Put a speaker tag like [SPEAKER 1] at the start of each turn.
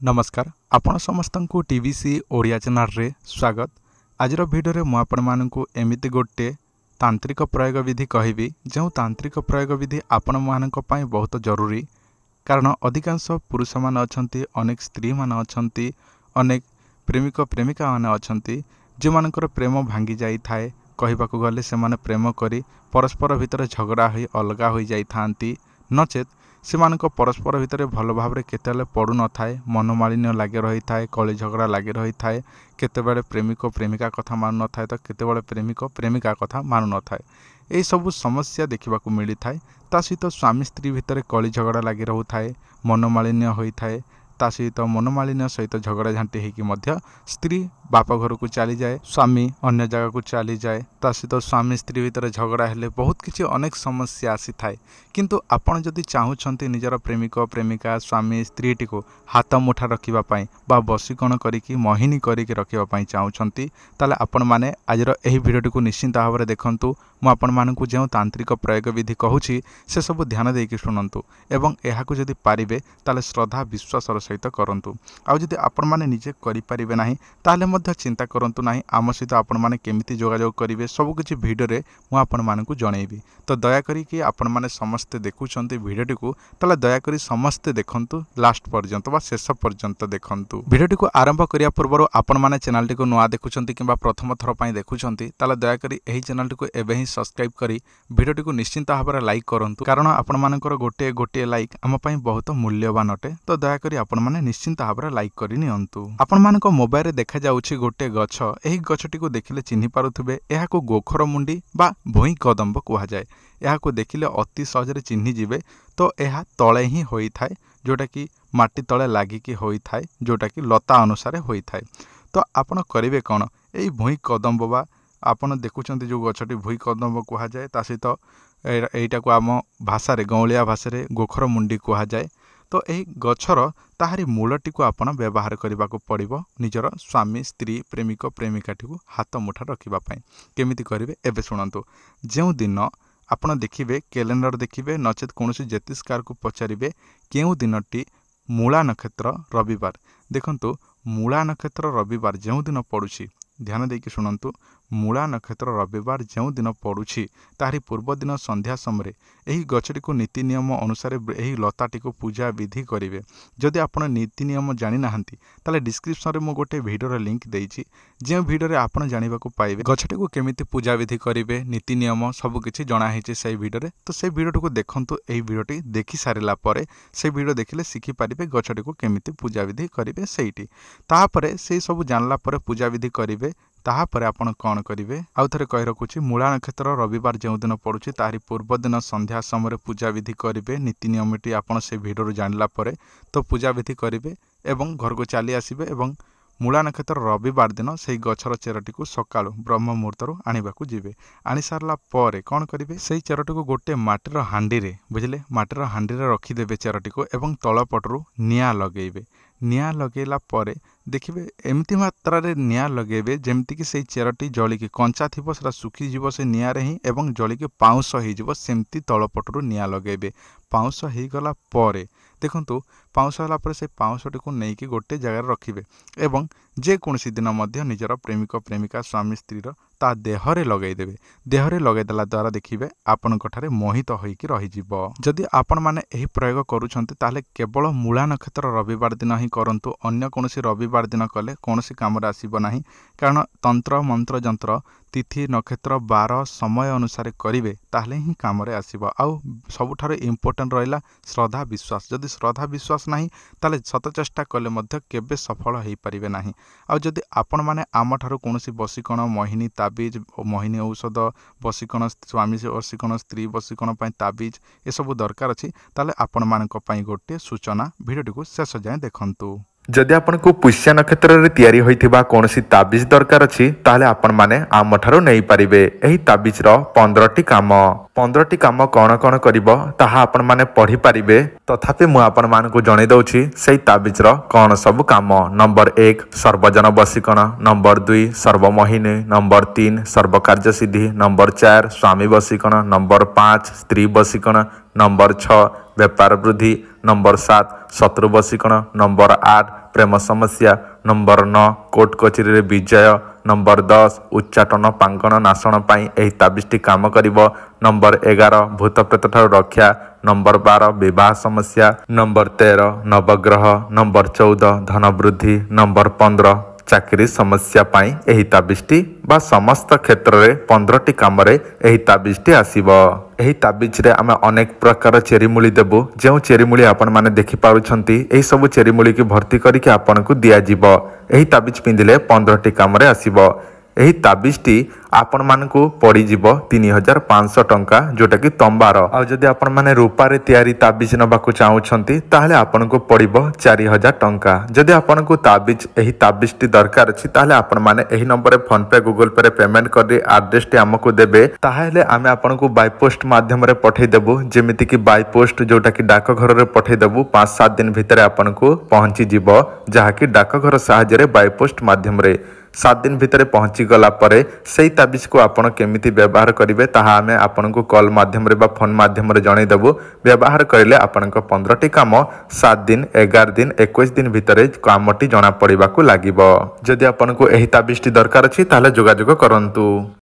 [SPEAKER 1] नमस्कार आपण समस्त को टीवीसी ओडिया चैनल रे स्वागत। आज भिडियो में आपको एमती गोटे तांत्रिक प्रयोग विधि कहबी जो तांत्रिक प्रयोग विधि आपण मानक पई बहुत जरूरी। कारण अधिकांश पुरुष मान अछंती, अनेक स्त्री मान अछंती, अनेक प्रेमिक प्रेमिका मान अछंती जो मानकर प्रेम भांगी जाई थाए। कहबाकू गले से माने प्रेम करी परस्पर भितर झगड़ा हो अलगा हो जाई थांती, नचेत से परस्पर भितर भल भाव केते पड़ू न थाए, मनोमालिन्य लगे रही थाए, कली झगड़ा लगे रही थाए। केतेबेले प्रेमिक प्रेमिका कथा मानु न थाए तो केतेबेले प्रेमिक प्रेमिका कथा मानु न थाए। यही सबू समस्या देखा मिली थाए। ता सहित स्वामी स्त्री भितर कली झगड़ा लगी रहू थाए, मनोमालिन्य होई थाए। ता सहित मनोमालिन्य सहित झगड़ा झांटी होगी स्त्री बाप घर को चली जाए, स्वामी अन्य जगह को चली जाए। ता सहित स्वामी स्त्री भितर झगड़ा हेले बहुत किसी अनेक समस्या आसी थाए। किंतु आपण जदि चाहूछंती निजर प्रेमिक प्रेमिका स्वामी स्त्री टी को हाथ मुठा रखिबा पई बा बसीकरण करिकी मोहिनी करिकी रखिबा पई चाहूछंती, ताले आपण माने आजर एही भिडियोटी को निश्चिंत भाव देखंतु। मु आपण मानकु जे तांत्रिक प्रयोग विधि कहूछि से सब ध्यान देकी शुणंतु एवं एहाकु जदि पारिबे ताले श्रद्धा विश्वासर सहित करंतु। आउ जदि आपण माने निजे करि पारिबे नाही ताले मध्य चिंता करंतु नाही। आम सहित आपण माने केमिति जोगाजोग करिवे सब किछि भिडियो रे मु आपण मानकु जणैबी। तो दया करी कि आपण माने समस्त देखुछंती भिडियोटी को ताले दया करी समस्त देखंतु लास्ट पर्यंत बा शेष पर्यंत देखंतु। भिडियोटी को आरंभ करिया पूर्व आपण माने चैनल टी को नुआ देखुछंती किबा प्रथम थर पई देखुछंती ताले दया करी एही चैनल टी को एबे ही सब्सक्राइब करी भिडियोटी को निश्चिंत भाव में लाइक करंतु। कारण आपण मानकर गोटे गोटे लाइक आम पई बहुत मूल्यवान अटे। तो दया करी आपण माने निश्चिंत भाव में लाइक करी नियंतु। आपण मानक मोबाइल रे देखा जाउछि गोटे गछ। एही गछटी को देखिले चिन्हि पारुथबे एहाको गोखर मुंडी बा भुई कदम्ब कुहा जाए। एहाको देखिले अति सहजरे चिन्हि जिवे। तो एहा तळे ही होई थाए, जोटा कि माटी तळे लागिकी होई थाए, जोटा कि लता अनुसार होई थाए। तो आपण करिवे कोन, एही भुई कदम्ब बा आपण देखुछंती जो गछटी भुई कदम्ब कुहा जाए, ता सहित एटा को आम भाषा रे गौलिया भाषा रे गोखर मुंडी कुहा जाए। तो यही गछर ताहारी मूलटी को आपण व्यवहार करने को पड़िबो निजर स्वामी स्त्री प्रेमिक प्रेमिकाटी को हाथ मुठा रखिबा पई। केमिति करिवे एबे सुनंतु। जेउ दिन आपण देखिबे कैलेंडर देखिबे नचेत कोनोसी ज्योतिषकार को पचारिबे केउ दिनटी मूला नक्षत्र रविवार। देखंतु मूला नक्षत्र रविवार जेउ दिन पड़ुछि, ध्यान देकी शुणंतु। मूला नक्षत्र रविवार जो दिन पड़ुछि तारी पूर्व दिन संध्या समय यही गछटी को नीति नियम अनुसार यही लताटी को पूजा विधि करेंगे। जदि आपण नीति नियम जानि नाहंती ताले डिस्क्रिप्शन रे मो गोटे वीडियो लिंक देइछि, जे वीडियो रे आपण जानिबा को पाइबे गछटी को केमिति पूजा विधि करेंगे, नीति नियम सब किछि जणा हिछि से वीडियो रे। तो से वीडियो को देखंतु। एही वीडियोटी देखि सारिला परे से वीडियो देखिले सिखि पारिबे गछटी को केमिति पूजा विधि करेंगे सेठी। ताहापरे से सब जानला परे पूजा विधि करेंगे। ताहापर आपण कौन करेंगे आउ थे कही रखुच्छी। मूला नक्षत्र रविवार जो दिन पड़ुछि तारी पूर्व दिन संध्या समय पूजा विधि करेंगे। नीति नियमटी आपण से वीडियो जानला परे तो पूजा विधि करेंगे एवं घर को चली आसबे। एवं मूला नक्षत्र रविवार दिन से गछर चेरटी को सकाळु ब्रह्म मुहूर्त आनिबाकू जिवे। आनी सारला परे कौन करेंगे, से चेरटी को गोटे माटीर हांडी रे बुझिले माटीर हांडी रे रखिदेवे चेरटी को एवं तल पटरू निया लगेइबे। निया लगेला परे देखिए एमती मात्रा रे निया लगेबे जेमती कि से चेरटी जलिकी कंचा थिबो सेटा सुखी जीवो से निया रे ही एवं जलिकी पाउंस हो जीवो सेमती तलपटरू निया लगेबे। पाउंस हो गला परे देखंतु पाउंस होला परे से पाउंसटी को नेकी गोटे जगह रखिबे एवं जे कोनसी दिन मध्य निजर प्रेमिक प्रेमिका स्वामी स्त्री ता देहरे लगई देबे। देहरे लगई देला द्वारा देखिबे आपण कठारे मोहित होईकी रही जीवो। जदि आपण माने एही प्रयोग करूछंती ताले केवल मूला नक्षत्र रविवार दिन ही करंतु। अन्य कोनसी रविवार दिन कले कोनसी काम रे आसीबो नाही। कारण तंत्र मंत्र जंत्र तिथि नक्षत्र बार समय अनुसार करिवे ताहले ही काम रे आसीबो। आउ सबुठारे इंपोर्टेंट रहिला श्रद्धा विश्वास। जदि श्रद्धा विश्वास नाही ताले सत चेष्टा कले मध्य केबे सफल होई परिबे नाही। आउ जदि आपण माने आम ठारो कोनसी बसीकरण मोहिनी ताबीज मोहिनी औषध बसीकरण स्वामी बसीकरण स्त्री बसीकरण पई ताबीज ए सब दरकार अछि ताले आपण मानक पई गोटे सूचना भिडियोटी को शेष जाय देखंतु।
[SPEAKER 2] जदि आपनको पुष्य नक्षत्र रे तयारी होइथिबा कोनोसी ताबीज दरकार अछि ताले आपण माने आम ठारो नै परिबे। एही ताबीज रो 15टी काम कोन कोन करिवो ताहा आपण माने पढी परिबे। तथापि मु आपण मानकु जणै दउछि सेही ताबीज रो कोन सब काम। नंबर 1 सर्वजन बसीकरण, नंबर 2 सर्वमोहिनी, नंबर 3 सर्वकार्य सिद्धि, नंबर 4 स्वामी बसीकरण, नंबर 5 स्त्री बसीकरण, नंबर 6 ବେପାର ବୃଦ୍ଧି। ନମ୍ବର 7 ଶତ୍ରୁ ବଶୀକରଣ। ନମ୍ବର 8 ପ୍ରେମ ସମସ୍ୟା। ନମ୍ବର 9 କୋର୍ଟ କଚେରୀରେ ବିଜୟ। ନମ୍ବର 10 ଉଚ୍ଚାଟନ ପାଙ୍ଗଣ ନାଶନ ପାଇଁ ଏହି ତାବିଜଟି କାମ କରିବ। ନମ୍ବର 11 ଭୂତ ପ୍ରେତଠାରୁ ରକ୍ଷା। ନମ୍ବର 12 ବିବାହ ସମସ୍ୟା। ନମ୍ବର 13 ନବଗ୍ରହ। ନମ୍ବର 14 ଧନ ବୃଦ୍ଧି। ନମ୍ବର 15 ଚାକିରି ସମସ୍ୟା ପାଇଁ ଏହି ତାବିଜଟି ବା ସମସ୍ତ କ୍ଷେତ୍ରରେ 15ଟି କାମରେ ଏହି ତାବିଜଟି ଆସିବ। ଏହି ତାବିଜରେ ଆମେ ଅନେକ ପ୍ରକାର ଚେରିମୂଳି ଦେବୁ। ଯେଉଁ ଚେରିମୂଳି ଆପଣମାନେ ଦେଖିପାରୁଛନ୍ତି ଏହିସବୁ ଚେରିମୂଳିକି ଭର୍ତ୍ତି କରିକି ଆପଣଙ୍କୁ ଦିଆଯିବ। ଏହି ତାବିଜ ପିନ୍ଧିଲେ 15ଟି କାମରେ ଆସିବ। ଏହି ତାବିଜଟି ଆପଣମାନଙ୍କୁ ପଡ଼ିଯିବ 3500 ଟଙ୍କା, ଯେଉଁଟାକି ତମ୍ବାର। ଆଉ ଯଦି ଆପଣମାନେ ରୂପାରେ ତିଆରି ତାବିଜ ନେବାକୁ ଚାହୁଁଛନ୍ତି ତାହେଲେ ଆପଣଙ୍କୁ ପଡ଼ିବ 4000 ଟଙ୍କା। ଯଦି ଆପଣଙ୍କୁ ଏହି ତାବିଜଟି ଦରକାର ଅଛି ତାହେଲେ ଆପଣମାନେ ଏହି ନମ୍ବରରେ ଫୋନ୍ପେ ଗୁଗଲ ପେରେ ପେମେଣ୍ଟ କରି ଆଡ୍ରେସଟି ଆମକୁ ଦେବେ। ତାହେଲେ ଆମେ ଆପଣଙ୍କୁ ବାଇପୋଷ୍ଟ ମାଧ୍ୟମରେ ପଠାଇଦେବୁ। ଯେମିତିକି ବାଇପୋଷ୍ଟ ଯେଉଁଟାକି ଡାକଘରରେ ପଠାଇଦେବୁ। 5-7 ଦିନ ଭିତରେ ଆପଣଙ୍କୁ ପହଞ୍ଚିଯିବ, ଯାହାକି ଡାକଘର ସାହାଯ୍ୟରେ ବାଇପୋଷ୍ଟ ମାଧ୍ୟମରେ 7 ଦିନ ଭିତରେ ପହଞ୍ଚିଗଲା ପରେ ସେହି ତାବିଜକୁ ଆପଣ କେମିତି ବ୍ୟବହାର କରିବେ ତାହା ଆମେ ଆପଣଙ୍କୁ କଲ୍ ମାଧ୍ୟମରେ ବା ଫୋନ୍ ମାଧ୍ୟମରେ ଜଣାଇଦେବୁ। ବ୍ୟବହାର କରିଲେ ଆପଣଙ୍କ 15ଟି କାମ 7 ଦିନ, 11 ଦିନ, 21 ଦିନ ଭିତରେ କାମଟି ଜଣାପଡ଼ିବାକୁ ଲାଗିବ। ଯଦି ଆପଣଙ୍କୁ ଏହି ତାବିଜଟି ଦରକାର ଅଛି ତାହେଲେ ଯୋଗାଯୋଗ କରନ୍ତୁ।